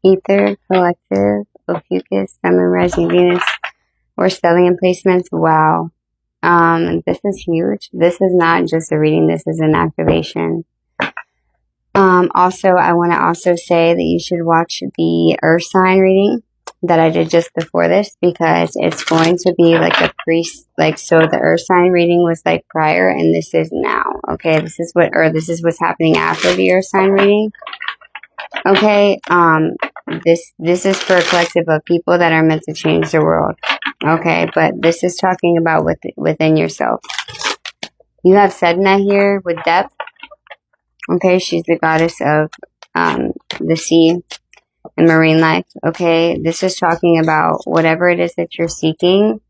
Ether, Collective, Ophiuchus, Sun, Moon, Rising, Venus, or stellium placements. Wow. This is huge. This is not just a reading. This is an activation. Also, I want to also say that you should watch the Earth sign reading that I did just before this, because it's going to be like a priest, like, so the Earth sign reading was like prior and this is now. Okay, this is what's happening after the Earth sign reading. Okay, this is for a collective of people that are meant to change the world. Okay, but this is talking about within yourself. You have Sedna here with depth. Okay, she's the goddess of the sea and marine life. Okay, this is talking about whatever it is that you're seeking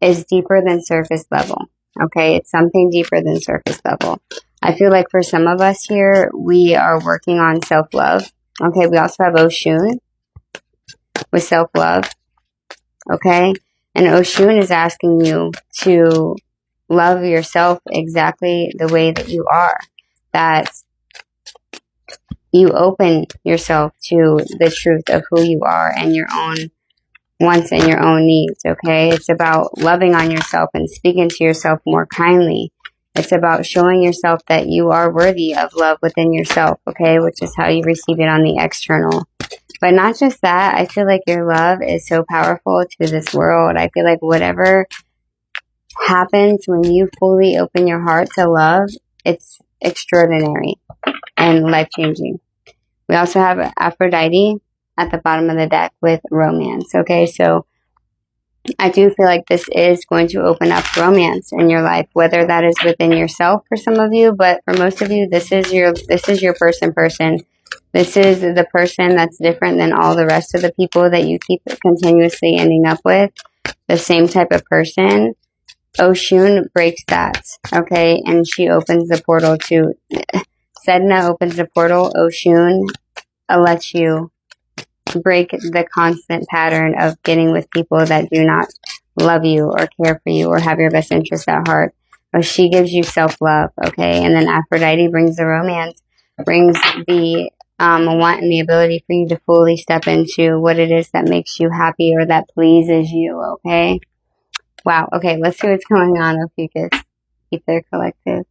is deeper than surface level. Okay, it's something deeper than surface level. I feel like for some of us here, we are working on self-love. Okay, we also have Oshun with self-love. Okay, and Oshun is asking you to love yourself exactly the way that you are. That you open yourself to the truth of who you are and your own wants and your own needs, okay? It's about loving on yourself and speaking to yourself more kindly. It's about showing yourself that you are worthy of love within yourself, okay? Which is how you receive it on the external. But not just that, I feel like your love is so powerful to this world. I feel like whatever happens when you fully open your heart to love, it's extraordinary and life-changing. We also have Aphrodite at the bottom of the deck with romance, okay? So I do feel like this is going to open up romance in your life, whether that is within yourself for some of you, but for most of you, this is your person. This is the person that's different than all the rest of the people that you keep continuously ending up with. The same type of person. Oshun breaks that, okay? And she opens the portal to... Sedna opens the portal. Oshun lets you break the constant pattern of getting with people that do not love you or care for you or have your best interests at heart. But she gives you self-love, okay? And then Aphrodite brings the romance, brings the want and the ability for you to fully step into what it is that makes you happy or that pleases you, okay? Wow, okay, let's see what's going on, Ophiuchus. Ether Collective.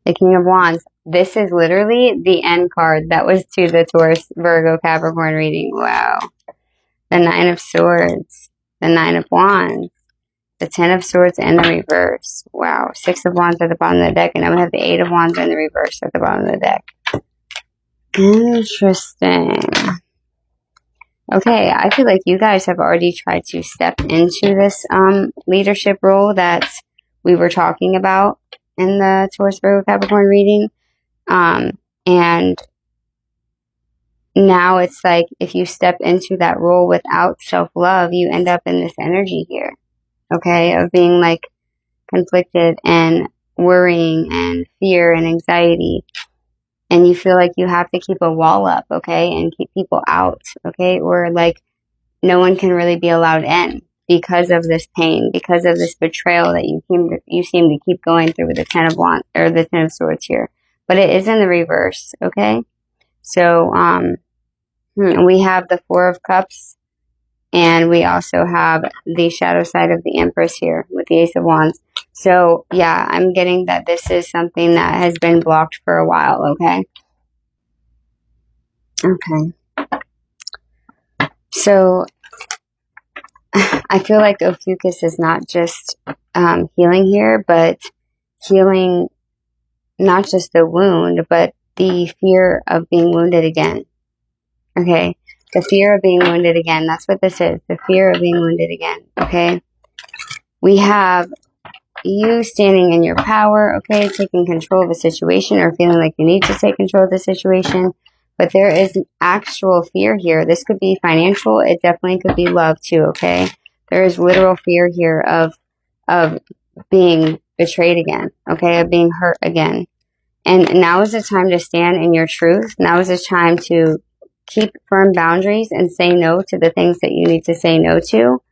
The King of Wands. This is literally the end card that was to the Taurus, Virgo, Capricorn reading. Wow. The Nine of Swords. The Nine of Wands. The Ten of Swords in the reverse. Wow. Six of Wands at the bottom of the deck. And then we have the Eight of Wands in the reverse at the bottom of the deck. Interesting. Okay, I feel like you guys have already tried to step into this leadership role that we were talking about in the Taurus, Virgo, Capricorn reading. And now it's like if you step into that role without self-love, you end up in this energy here, okay, of being like conflicted and worrying and fear and anxiety. And you feel like you have to keep a wall up, okay, and keep people out, okay, or like no one can really be allowed in because of this pain, because of this betrayal that you seem to keep going through with the Ten of Wands or the Ten of Swords here. But it is in the reverse, okay? So we have the Four of Cups, and we also have the shadow side of the Empress here with the Ace of Wands. So yeah, I'm getting that this is something that has been blocked for a while, okay? Okay. So I feel like Ophiuchus is not just healing here, but healing not just the wound, but the fear of being wounded again. Okay? The fear of being wounded again. That's what this is. The fear of being wounded again. Okay? We have you standing in your power, okay? Taking control of the situation or feeling like you need to take control of the situation. But there is an actual fear here. This could be financial. It definitely could be love too, okay? There is literal fear here of being betrayed again, okay? Of being hurt again. And now is the time to stand in your truth. Now is the time to keep firm boundaries and say no to the things that you need to say no to.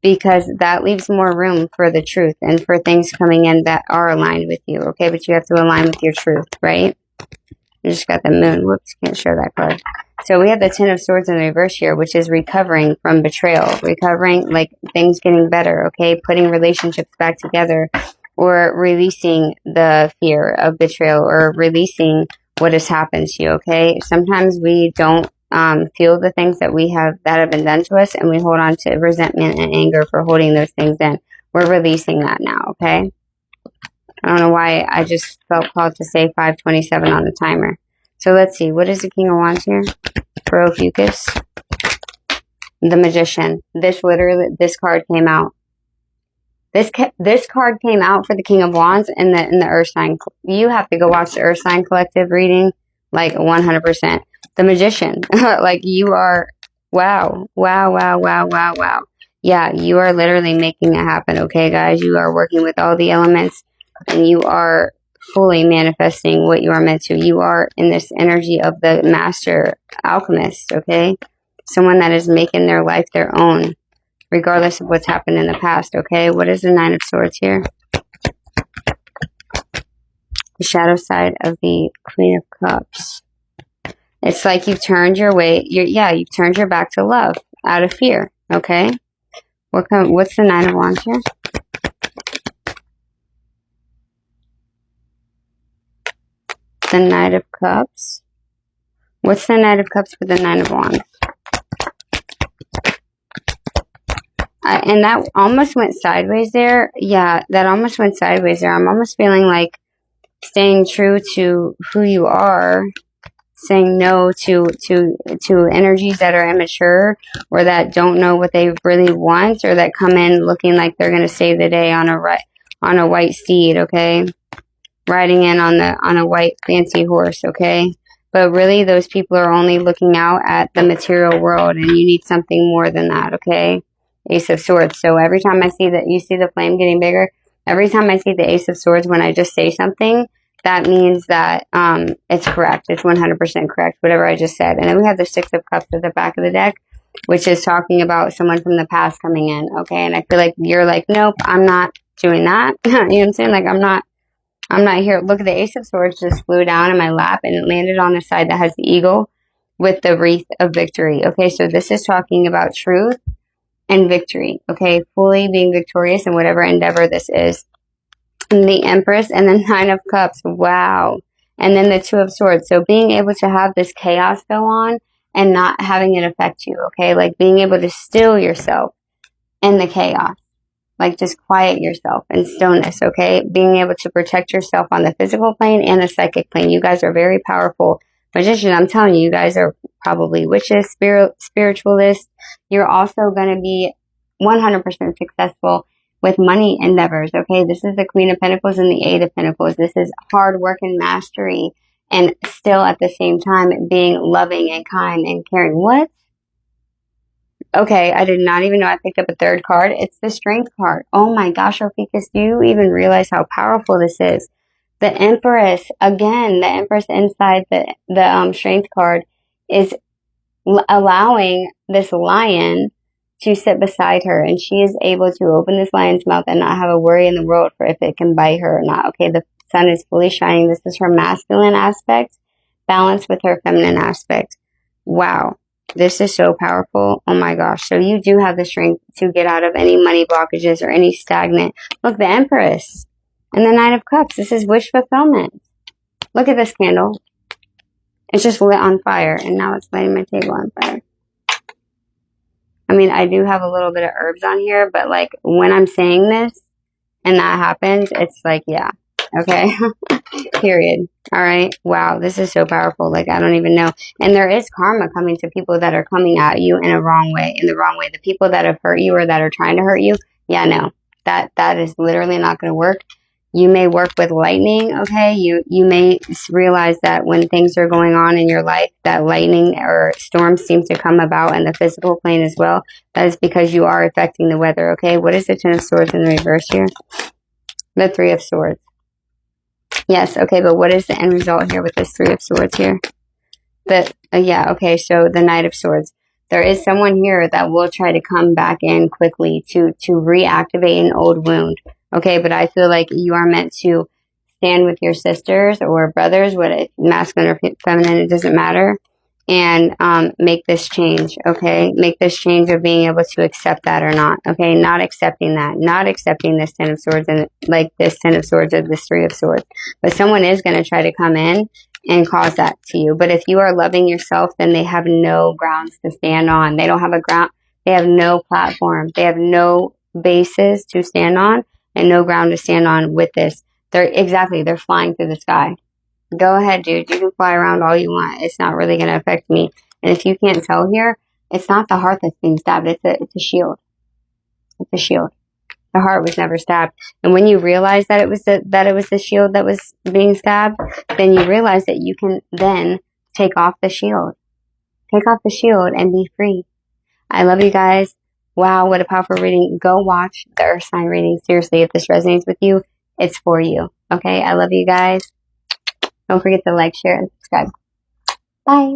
because that leaves more room for the truth and for things coming in that are aligned with you, okay? But you have to align with your truth, right? You just got the moon. Whoops, can't show that card. So we have the Ten of Swords in the reverse here, which is recovering from betrayal, recovering, like things getting better, okay? Putting relationships back together, or releasing the fear of betrayal, or releasing what has happened to you, okay? Sometimes we don't feel the things that have been done to us, and we hold on to resentment and anger for holding those things in. We're releasing that now, okay? I don't know why I just felt called to say 5:27 on the timer. So let's see. What is the King of Wands here for Ophiuchus? The Magician. This card came out. This card came out for the King of Wands in the Earth sign. You have to go watch the Earth sign collective reading, like 100%. The Magician. Like you are, wow. Yeah, you are literally making it happen, okay, guys? You are working with all the elements, and you are fully manifesting what you are meant to. You are in this energy of the master alchemist, okay? Someone that is making their life their own, regardless of what's happened in the past, okay? What is the Nine of Swords here? The shadow side of the Queen of Cups. It's like you've turned your way, you've turned your back to love out of fear, okay? What's the Nine of Wands here? The Knight of Cups. What's the Knight of Cups with the Nine of Wands? And that almost went sideways there. Yeah, that almost went sideways there. I'm almost feeling like staying true to who you are, saying no to energies that are immature, or that don't know what they really want, or that come in looking like they're going to save the day on a white steed, okay? Riding in on a white fancy horse, okay? But really, those people are only looking out at the material world, and you need something more than that, okay? Ace of Swords. So every time I see that, you see the flame getting bigger, every time I see the Ace of Swords, when I just say something, that means that it's correct. It's 100% correct, whatever I just said. And then we have the Six of Cups at the back of the deck, which is talking about someone from the past coming in, okay? And I feel like you're like, nope, I'm not doing that. You know what I'm saying? Like, I'm not here. Look, the Ace of Swords just flew down in my lap, and it landed on the side that has the eagle with the wreath of victory. Okay, so this is talking about truth and victory. Okay, fully being victorious in whatever endeavor this is. And the Empress and the Nine of Cups. Wow. And then the Two of Swords. So being able to have this chaos go on and not having it affect you. Okay, like being able to still yourself in the chaos. Like just quiet yourself in stillness, okay? Being able to protect yourself on the physical plane and the psychic plane. You guys are very powerful magicians. I'm telling you, you guys are probably witches, spiritualists. You're also going to be 100% successful with money endeavors, okay? This is the Queen of Pentacles and the Eight of Pentacles. This is hard work and mastery, and still at the same time being loving and kind and caring. What? Okay, I did not even know I picked up a third card. It's the Strength card. Oh my gosh, Ophiuchus, do you even realize how powerful this is? The Empress, again, the Empress inside the Strength card is allowing this lion to sit beside her, and she is able to open this lion's mouth and not have a worry in the world for if it can bite her or not. Okay, the sun is fully shining. This is her masculine aspect, balanced with her feminine aspect. Wow. This is so powerful. Oh my gosh. So you do have the strength to get out of any money blockages or any stagnant. Look, the Empress and the Knight of Cups. This is wish fulfillment. Look at this candle. It's just lit on fire, and now it's lighting my table on fire. I mean, I do have a little bit of herbs on here, but like when I'm saying this and that happens, it's like, yeah. Okay. Period. All right. Wow. This is so powerful. Like, I don't even know. And there is karma coming to people that are coming at you in a wrong way, in the wrong way. The people that have hurt you or that are trying to hurt you. Yeah, no, that is literally not going to work. You may work with lightning. Okay. You may realize that when things are going on in your life, that lightning or storms seem to come about in the physical plane as well. That is because you are affecting the weather. Okay. What is the Ten of Swords in the reverse here? The Three of Swords. Yes, okay, but what is the end result here with this Three of Swords here? Yeah, okay, so the Knight of Swords. There is someone here that will try to come back in quickly to reactivate an old wound. Okay, but I feel like you are meant to stand with your sisters or brothers, whether masculine or feminine, it doesn't matter, and make this change. Okay, make this change of being able to accept that or not. Okay, not accepting that, not accepting this Ten of Swords and like this Ten of Swords or this Three of Swords. But someone is going to try to come in and cause that to you. But if you are loving yourself, then they have no grounds to stand on. They don't have a ground. They have no platform. They have no basis to stand on and no ground to stand on with this. They're flying through the sky. Go ahead, dude. You can fly around all you want. It's not really going to affect me. And if you can't tell here, it's not the heart that's being stabbed. It's a shield. It's a shield. The heart was never stabbed. And when you realize that it was the shield that was being stabbed, then you realize that you can then take off the shield. Take off the shield and be free. I love you guys. Wow, what a powerful reading. Go watch the Earth sign reading. Seriously, if this resonates with you, it's for you. Okay, I love you guys. Don't forget to like, share, and subscribe. Bye.